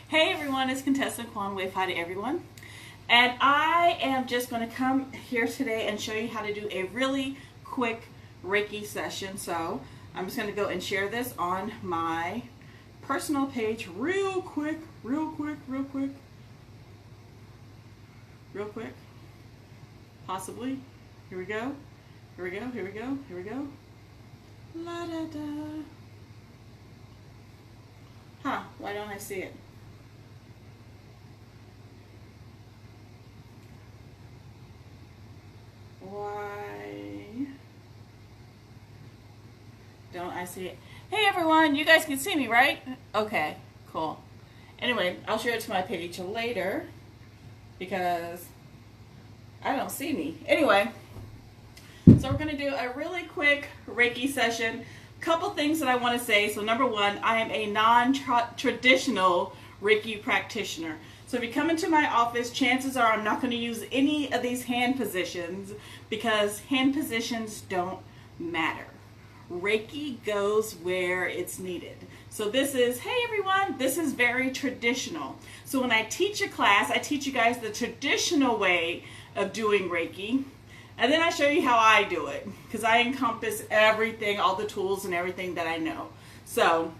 Hey everyone, it's contestant Quan. Wave hi to everyone. And I am just going to come here today and show you how to do a really quick Reiki session. So I'm just going to go and share this on my personal page real quick. Possibly. Here we go. La da da. Huh, why don't I see it? Why don't I see it? Hey everyone, you guys can see me, right? Okay, cool. Anyway, I'll share it to my page later because I don't see me. Anyway, so we're going to do a really quick Reiki session. Couple things that I want to say. So number one, I am a non-traditional Reiki practitioner. So if you come into my office, chances are I'm not going to use any of these hand positions because hand positions don't matter. Reiki goes where it's needed. So this is, hey everyone, this is very traditional. So when I teach a class, I teach you guys the traditional way of doing Reiki. And then I show you how I do it because I encompass everything, all the tools and everything that I know. So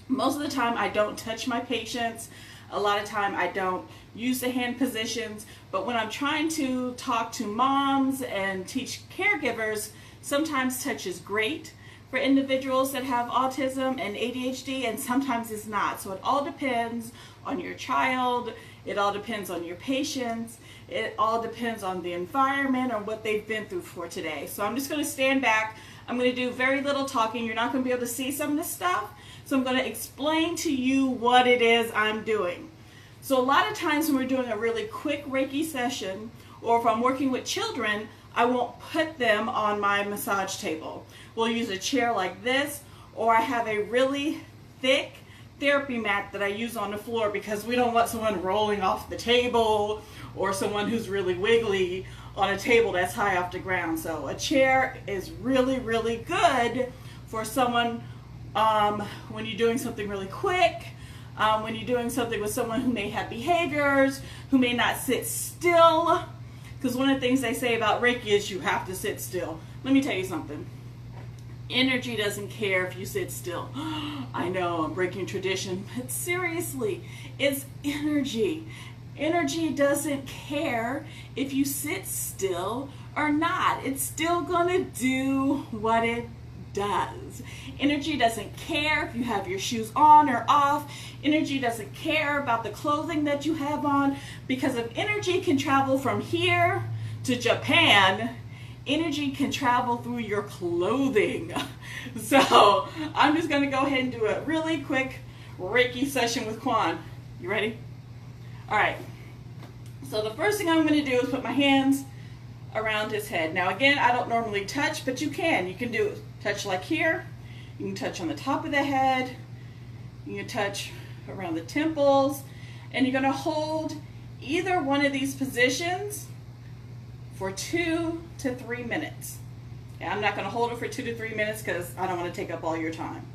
most of the time I don't touch my patients. A lot of time I don't use the hand positions, but when I'm trying to talk to moms and teach caregivers, sometimes touch is great for individuals that have autism and ADHD, and sometimes it's not. So it all depends on your child, it all depends on your patients, it all depends on the environment or what they've been through for today. So I'm just going to stand back. I'm going to do very little talking. You're not going to be able to see some of this stuff. So I'm going to explain to you what it is I'm doing. So a lot of times when we're doing a really quick Reiki session, or if I'm working with children, I won't put them on my massage table. We'll use a chair like this, or I have a really thick therapy mat that I use on the floor because we don't want someone rolling off the table or someone who's really wiggly on a table that's high off the ground. So a chair is really good for someone when you're doing something really quick, when you're doing something with someone who may have behaviors, who may not sit still, because one of the things they say about Reiki is you have to sit still. Let me tell you something. Energy doesn't care if you sit still. I know, I'm breaking tradition, but seriously, it's energy. Energy doesn't care if you sit still or not. It's still gonna do what it does. Energy doesn't care if you have your shoes on or off. Energy doesn't care about the clothing that you have on, because if energy can travel from here to Japan, energy can travel through your clothing. So I'm just going to go ahead and do a really quick Reiki session with Quan. You ready? All right. So the first thing I'm going to do is put my hands around his head. Now again, I don't normally touch, but you can. You can do touch like here. You can touch on the top of the head. You can touch around the temples. And you're going to hold either one of these positions for 2 to 3 minutes. And I'm not going to hold it for 2 to 3 minutes because I don't want to take up all your time.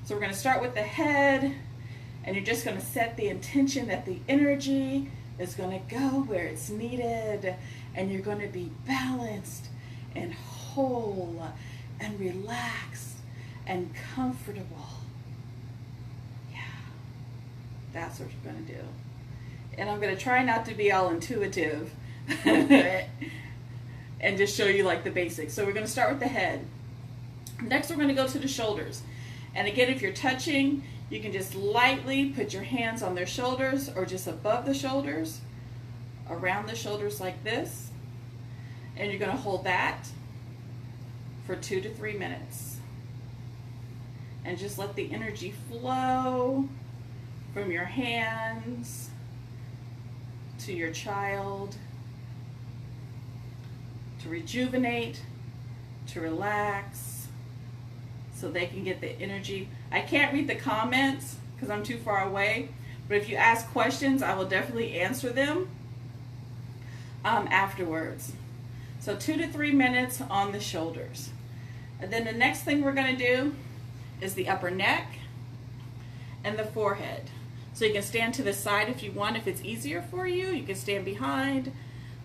So we're going to start with the head, and you're just going to set the intention that the energy is going to go where it's needed, and you're going to be balanced and whole and relaxed and comfortable. Yeah, that's what you're going to do. And I'm going to try not to be all intuitive and just show you like the basics. So we're going to start with the head. Next we're going to go to the shoulders. And again, if you're touching, you can just lightly put your hands on their shoulders or just above the shoulders, around the shoulders like this. And you're going to hold that for 2 to 3 minutes. And just let the energy flow from your hands to your child, to rejuvenate, to relax, so they can get the energy. I can't read the comments because I'm too far away, but if you ask questions, I will definitely answer them afterwards. So 2 to 3 minutes on the shoulders. And then the next thing we're going to do is the upper neck and the forehead. So you can stand to the side if you want. If it's easier for you, you can stand behind.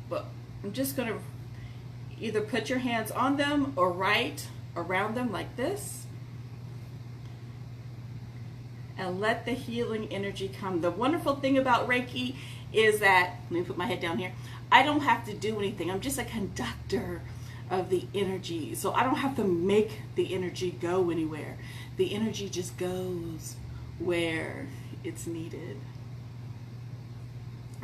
But I'm just going to either put your hands on them or right around them like this. And let the healing energy come. The wonderful thing about Reiki is that, let me put my head down here, I don't have to do anything. I'm just a conductor of the energy. So I don't have to make the energy go anywhere. The energy just goes where it's needed.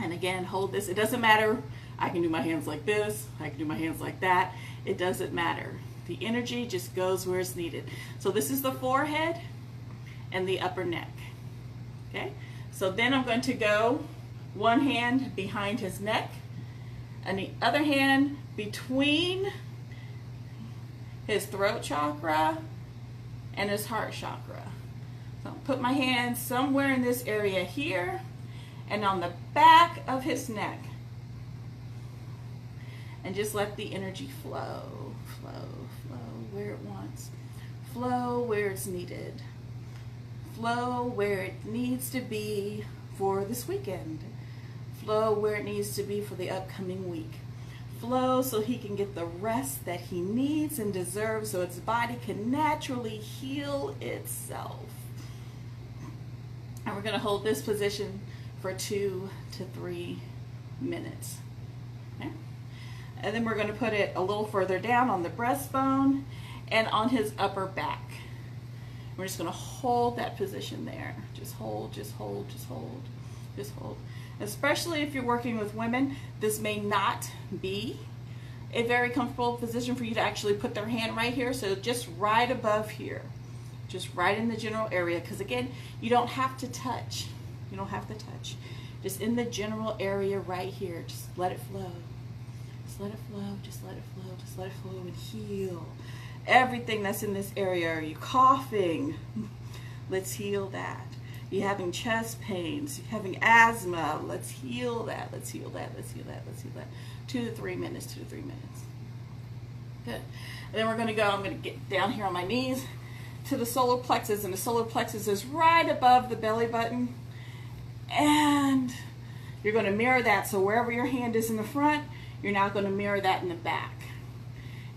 And again, hold this. It doesn't matter. I can do my hands like this. I can do my hands like that. It doesn't matter. The energy just goes where it's needed. So this is the forehead and the upper neck. Okay? So then I'm going to go one hand behind his neck and the other hand between his throat chakra and his heart chakra. So I'll put my hand somewhere in this area here and on the back of his neck. And just let the energy flow, flow, flow where it wants. Flow where it's needed. Flow where it needs to be for this weekend. Flow where it needs to be for the upcoming week. Flow so he can get the rest that he needs and deserves so his body can naturally heal itself. And we're going to hold this position for 2 to 3 minutes. Okay? And then we're going to put it a little further down on the breastbone and on his upper back. We're just going to hold that position there. Just hold, just hold, just hold, just hold. Especially if you're working with women, this may not be a very comfortable position for you to actually put their hand right here. So just right above here, just right in the general area. Because again, you don't have to touch. You don't have to touch. Just in the general area right here. Just let it flow. Just let it flow. Just let it flow. Just let it flow and heal everything that's in this area. Are you coughing? Let's heal that. You're having chest pains, you're having asthma, let's heal that, let's heal that, let's heal that, let's heal that. 2 to 3 minutes, 2 to 3 minutes. Good. And then we're going to go, I'm going to get down here on my knees to the solar plexus, and the solar plexus is right above the belly button. And you're going to mirror that, so wherever your hand is in the front, you're now going to mirror that in the back.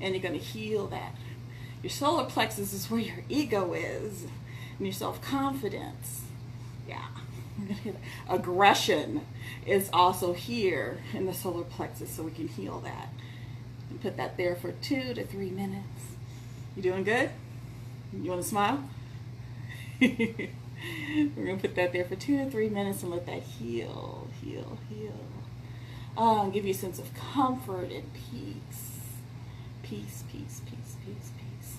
And you're going to heal that. Your solar plexus is where your ego is, and your self-confidence. Yeah, aggression is also here in the solar plexus, so we can heal that. And put that there for 2 to 3 minutes. You doing good? You want to smile? We're going to put that there for 2 to 3 minutes and let that heal, heal, heal. Give you a sense of comfort and peace. Peace, peace, peace, peace, peace.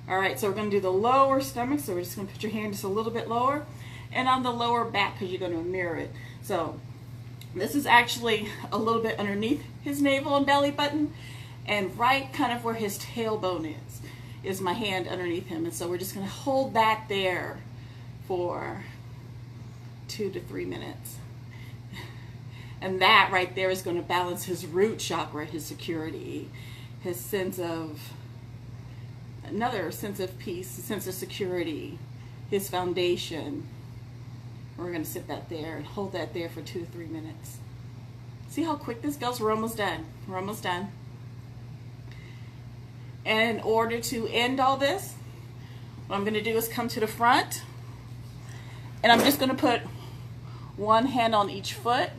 All right, so we're going to do the lower stomach. So we're just going to put your hand just a little bit lower. And on the lower back, because you're going to mirror it. So this is actually a little bit underneath his navel and belly button. And right kind of where his tailbone is my hand underneath him. And so we're just going to hold that there for 2 to 3 minutes. And that right there is going to balance his root chakra, his security, his sense of, another sense of peace, a sense of security, his foundation. We're going to sit that there and hold that there for 2 to 3 minutes. See how quick this goes? We're almost done. We're almost done. And in order to end all this, what I'm going to do is come to the front. And I'm just going to put one hand on each foot.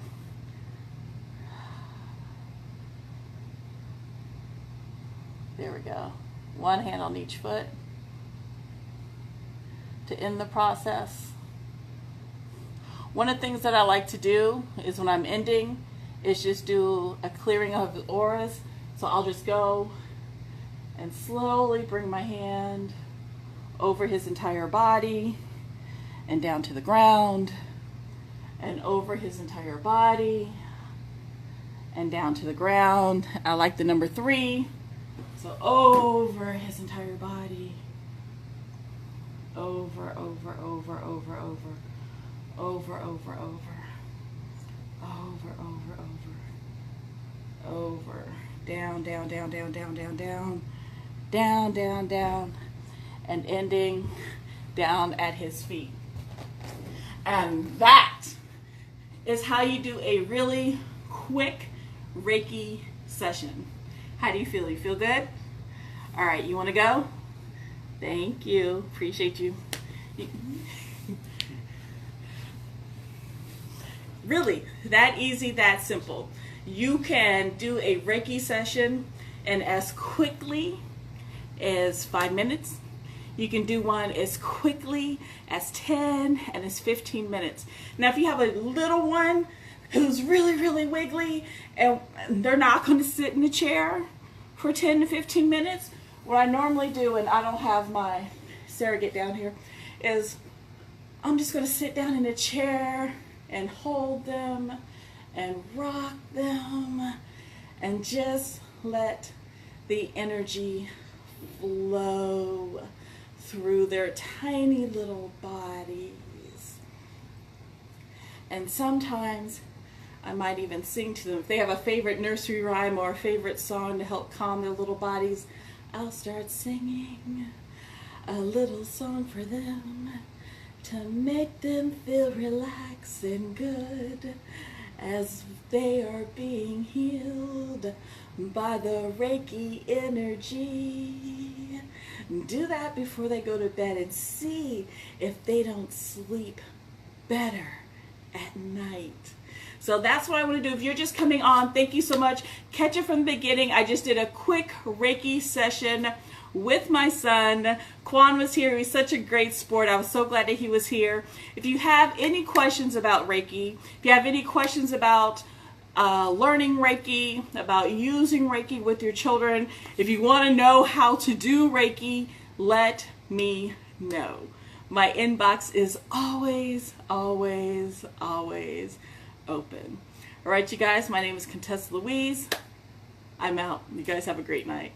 There we go. One hand on each foot to end the process. One of the things that I like to do is when I'm ending is just do a clearing of the auras. So I'll just go and slowly bring my hand over his entire body and down to the ground and over his entire body and down to the ground. I like the number 3. So over his entire body, over, over, over, over, over, over, over, over, over, over, over, over, down, down, down, down, down, down, down, down, down, down, and ending down at his feet. And that is how you do a really quick Reiki session. How do you feel? You feel good? All right, you want to go? Thank you. Appreciate you. Really, that easy, that simple. You can do a Reiki session in as quickly as 5 minutes. You can do one as quickly as 10 and as 15 minutes. Now, if you have a little one who's really wiggly and they're not going to sit in a chair for 10 to 15 minutes, what I normally do, and I don't have my surrogate down here, is I'm just going to sit down in a chair and hold them and rock them and just let the energy flow through their tiny little bodies. And sometimes I might even sing to them. If they have a favorite nursery rhyme or a favorite song to help calm their little bodies, I'll start singing a little song for them to make them feel relaxed and good as they are being healed by the Reiki energy. Do that before they go to bed and see if they don't sleep better at night. So that's what I want to do. If you're just coming on, thank you so much. Catch it from the beginning. I just did a quick Reiki session with my son. Quan was here. He was such a great sport. I was so glad that he was here. If you have any questions about Reiki, if you have any questions about learning Reiki, about using Reiki with your children, if you want to know how to do Reiki, let me know. My inbox is always open. All right, you guys, my name is Contessa Louise. I'm out. You guys have a great night.